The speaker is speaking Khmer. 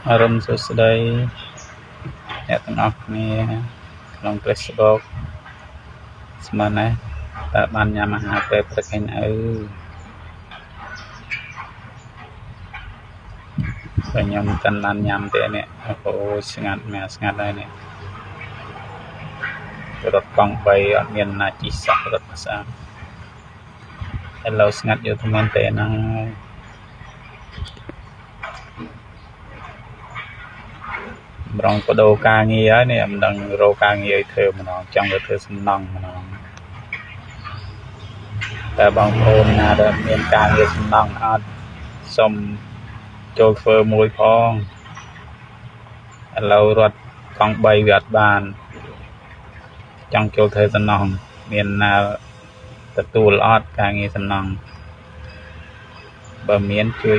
อรุณสุดใดអ្នកទាំងអស់គ្នាក្នុង Facebook ស្មានណាតើបានញ៉ាំអាហារពេលព្រឹកហើយនៅខ្ញុំមិនបានញ៉ាំទេនេះអូស្ងាត់មែនស្ងាត់ហើយនេះរថកង់3អត់មានណាជីសោះរថផ្សារឥឡូវស្ងាត់យកទៅមែនទេហ្នឹងប្រងបដូរការងារហើយនេះមិនដឹងរកការងារឲ្យធ្វើម្ដងចង់ទៅធ្វើសំណង់ម្ដងតែបងប្អូនណាដែលមានការងារសំណង់អត់សុំចូលធ្វើមួយផងឥឡូវរត់កង់3វាអត់បានចង់ចូលធ្វើសំណង់មានណាទទួលអត់ការងារសំណង់បើមានជួយ